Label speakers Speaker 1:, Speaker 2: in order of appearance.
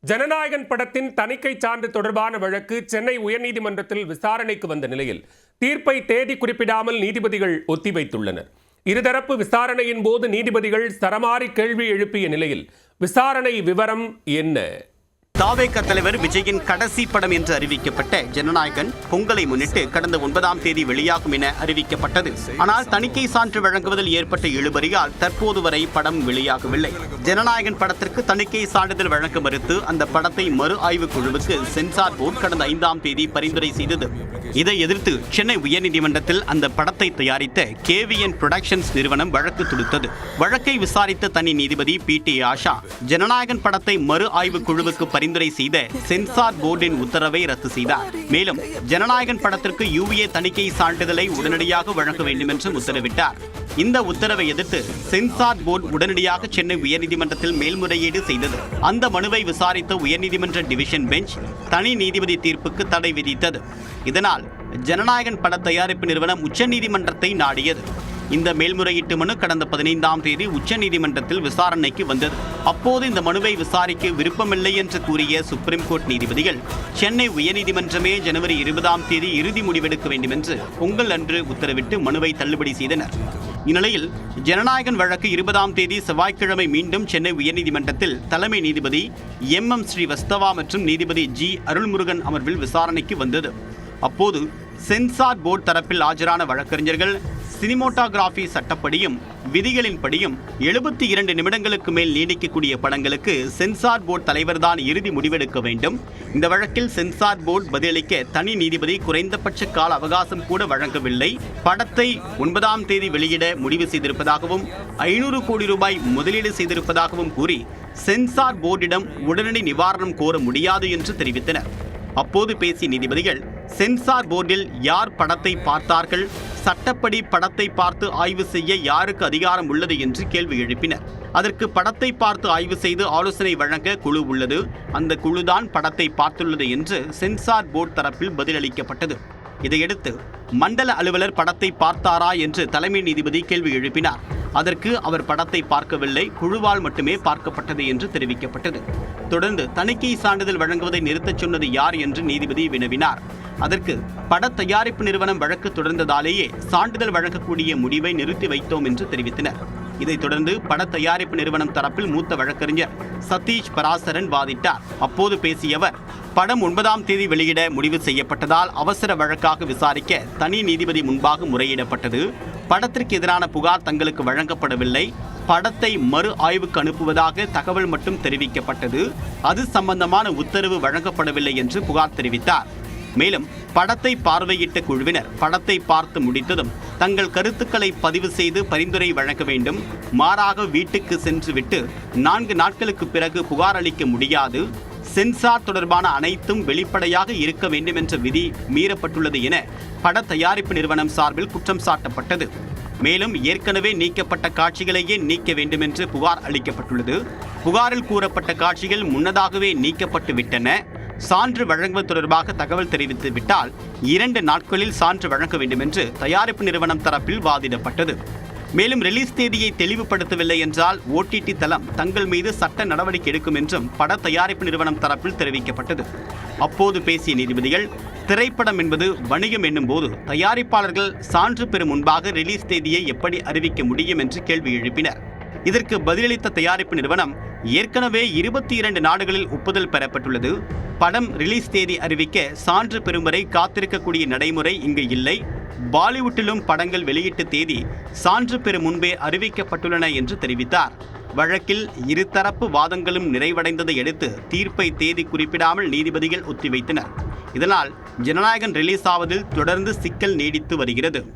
Speaker 1: ஜனநாயகன் படத்தின் தணிக்கை சான்று தொடர்பான வழக்கு சென்னை உயர்நீதிமன்றத்தில் விசாரணைக்கு வந்த நிலையில் தீர்ப்பை தேதி குறிப்பிடாமல் நீதிபதிகள் ஒத்திவைத்துள்ளனர். இருதரப்பு விசாரணையின் போது நீதிபதிகள் சரமாரி கேள்வி எழுப்பிய நிலையில் விசாரணை விவரம் என்ன?
Speaker 2: தாவேக தலைவர் விஜயின் கடைசி படம் என்று அறிவிக்கப்பட்ட ஜனநாயகன் பொங்கலை முன்னிட்டு கடந்த 9ஆம் தேதி வெளியாகும் என அறிவிக்கப்பட்டது. ஆனால் தணிக்கை சான்று வழங்குவதில் ஏற்பட்ட இழுபறியால் தற்போது வரை படம் வெளியாகவில்லை. ஜனநாயகன் படத்திற்கு தணிக்கை சான்றிதழ் வழங்க மறுத்து அந்த படத்தை மறு ஆய்வு குழுவுக்கு சென்சார் போர்டு கடந்த 5ஆம் தேதி பரிந்துரை செய்தது. இதை எதிர்த்து சென்னை உயர்நீதிமன்றத்தில் அந்த படத்தை தயாரித்த கேவிஎன் புரொடக்ஷன்ஸ் நிறுவனம் வழக்கு தொடுத்தது. வழக்கை விசாரித்த தனி நீதிபதி பி.டி. ஆஷா ஜனநாயகன் படத்தை மறு ஆய்வு குழுவுக்கு பரிந்துரை செய்த சென்சார் போர்டின் உத்தரவை ரத்து செய்தார். மேலும் ஜனநாயகன் படத்திற்கு UA தணிக்கை சான்றிதழை உடனடியாக வழங்க வேண்டும் என்றும் உத்தரவிட்டார். இந்த உத்தரவை எதிர்த்து சென்சார் போர்டு உடனடியாக சென்னை உயர்நீதிமன்றத்தில் மேல்முறையீடு செய்தது. அந்த மனுவை விசாரித்த உயர்நீதிமன்ற டிவிஷன் பெஞ்ச் தனி நீதிபதி தீர்ப்புக்கு தடை விதித்தது. இதனால் ஜனநாயகன் பட தயாரிப்பு நிறுவனம் உச்சநீதிமன்றத்தை நாடியது. இந்த மேல்முறையீட்டு மனு கடந்த 15ஆம் தேதி உச்சநீதிமன்றத்தில் விசாரணைக்கு வந்தது. அப்போது இந்த மனுவை விசாரிக்க விருப்பமில்லை என்று கூறிய சுப்ரீம் கோர்ட் நீதிபதிகள் சென்னை உயர்நீதிமன்றமே ஜனவரி 20ஆம் தேதி இறுதி முடிவெடுக்க வேண்டும் என்று பொங்கல் அன்று உத்தரவிட்டு மனுவை தள்ளுபடி செய்தனர். இந்நிலையில் ஜனநாயகன் வழக்கு 20ஆம் தேதி செவ்வாய்க்கிழமை மீண்டும் சென்னை உயர்நீதிமன்றத்தில் தலைமை நீதிபதி MM ஸ்ரீவஸ்தவா மற்றும் நீதிபதி G அருள்முருகன் அமர்வில் விசாரணைக்கு வந்தது. அப்போது சென்சார் போர்டு தரப்பில் ஆஜரான வழக்கறிஞர்கள் சினிமோட்டோகிராஃபி சட்டப்படியும் விதிகளின்படியும் 72 நிமிடங்களுக்கு மேல் நீடிக்கக்கூடிய படங்களுக்கு சென்சார் போர்டு தலைவர்தான் இறுதி முடிவெடுக்க வேண்டும். இந்த வழக்கில் சென்சார் போர்டு பதிலளிக்க தனி நீதிபதி குறைந்தபட்ச கால அவகாசம் கூட வழங்கவில்லை. படத்தை 9ஆம் தேதி வெளியிட முடிவு செய்திருப்பதாகவும் 500 கோடி ரூபாய் முதலீடு செய்திருப்பதாகவும் கூறி சென்சார் போர்டிடம் உடனடி நிவாரணம் கோர முடியாது என்று தெரிவித்தனர். அப்போது பேசிய நீதிபதிகள் சென்சார் போர்டில் யார் படத்தை பார்த்தார்கள், சட்டப்படி படத்தை பார்த்து ஆய்வு செய்ய யாருக்கு அதிகாரம் உள்ளது என்று கேள்வி எழுப்பினர். அதற்கு படத்தை பார்த்து ஆய்வு செய்து ஆலோசனை வழங்க குழு உள்ளது, அந்த குழுதான் படத்தை பார்த்துள்ளது என்று சென்சார் போர்டு தரப்பில் பதிலளிக்கப்பட்டது. இதையடுத்து மண்டல அலுவலர் படத்தை பார்த்தாரா என்று தலைமை நீதிபதி கேள்வி எழுப்பினார். அதற்கு அவர் படத்தை பார்க்கவில்லை, குழுவால் மட்டுமே பார்க்கப்பட்டது என்று தெரிவிக்கப்பட்டது. தொடர்ந்து தணிக்கை சான்றிதழ் வழங்குவதை நிறுத்தச் சொன்னது யார் என்று நீதிபதி வினவினார். அதற்கு பட தயாரிப்பு நிறுவனம் வழக்கு தொடர்ந்ததாலேயே சான்றிதழ் வழங்கக்கூடிய முடிவை நிறுத்தி வைத்தோம் என்று தெரிவித்தனர். இதைத் தொடர்ந்து பட தயாரிப்பு நிறுவனம் தரப்பில் மூத்த வழக்கறிஞர் சதீஷ் பராசரன் வாதிட்டார். அப்போது பேசிய அவர், படம் 9ஆம் தேதி வெளியிட முடிவு செய்யப்பட்டதால் அவசர வழக்காக விசாரிக்க தனி நீதிபதி முன்பாக முறையிடப்பட்டது. படத்திற்கு எதிரான புகார் தங்களுக்கு வழங்கப்படவில்லை. படத்தை மறு ஆய்வுக்கு அனுப்புவதாக தகவல் மட்டும் தெரிவிக்கப்பட்டது. அது சம்பந்தமான உத்தரவு வழங்கப்படவில்லை என்று புகார் தெரிவித்தார். மேலும் படத்தை பார்வையிட்ட குழுவினர் படத்தை பார்த்து முடித்ததும் தங்கள் கருத்துக்களை பதிவு செய்து பரிந்துரை வழங்க வேண்டும். மாறாக வீட்டுக்கு சென்றுவிட்டு 4 நாட்களுக்கு பிறகு புகார் அளிக்க முடியாது. சென்சார் தொடர்பான அனைத்தும் வெளிப்படையாக இருக்க வேண்டும் என்ற விதி மீறப்பட்டுள்ளது என பட தயாரிப்பு நிறுவனம் சார்பில் குற்றம் சாட்டப்பட்டது. மேலும் ஏற்கனவே நீக்கப்பட்ட காட்சிகளையே நீக்க வேண்டும் என்று புகார் அளிக்கப்பட்டுள்ளது. புகாரில் கூறப்பட்ட காட்சிகள் முன்னதாகவே நீக்கப்பட்டு விட்டன. சான்று வழங்குவது தொடர்பாக தகவல் தெரிவித்து விட்டால் 2 நாட்களில் சான்று வழங்க வேண்டும் என்று தயாரிப்பு நிறுவனம் தரப்பில் வாதிடப்பட்டது. மேலும் ரிலீஸ் தேதியை தெளிவுபடுத்தவில்லை என்றால் OTT தளம் தங்கள் மீது சட்ட நடவடிக்கை எடுக்கும் என்றும் பட தயாரிப்பு நிறுவனம் தரப்பில் தெரிவிக்கப்பட்டது. அப்போது பேசிய நீதிபதிகள், திரைப்படம் என்பது வணிகம் என்னும் போது தயாரிப்பாளர்கள் சான்று பெறும் முன்பாக ரிலீஸ் தேதியை எப்படி அறிவிக்க முடியும் என்று கேள்வி எழுப்பினர். இதற்கு பதிலளித்த தயாரிப்பு நிறுவனம், ஏற்கனவே 22 நாடுகளில் ஒப்புதல் பெறப்பட்டுள்ளது. படம் ரிலீஸ் தேதி அறிவிக்க சான்று பெறும் வரை காத்திருக்கக்கூடிய நடைமுறை இங்கு இல்லை. பாலிவுட்டிலும் படங்கள் வெளியீட்டு தேதி சான்று பெறும் முன்பே அறிவிக்கப்பட்டுள்ளன என்று தெரிவித்தார். வழக்கில் இருதரப்பு வாதங்களும் நிறைவடைந்ததை அடுத்து தீர்ப்பை தேதி குறிப்பிடாமல் நீதிபதிகள் ஒத்திவைத்தனர். இதனால் ஜனநாயகன் ரிலீஸ் ஆவதில் தொடர்ந்து சிக்கல் நீடித்து வருகிறது.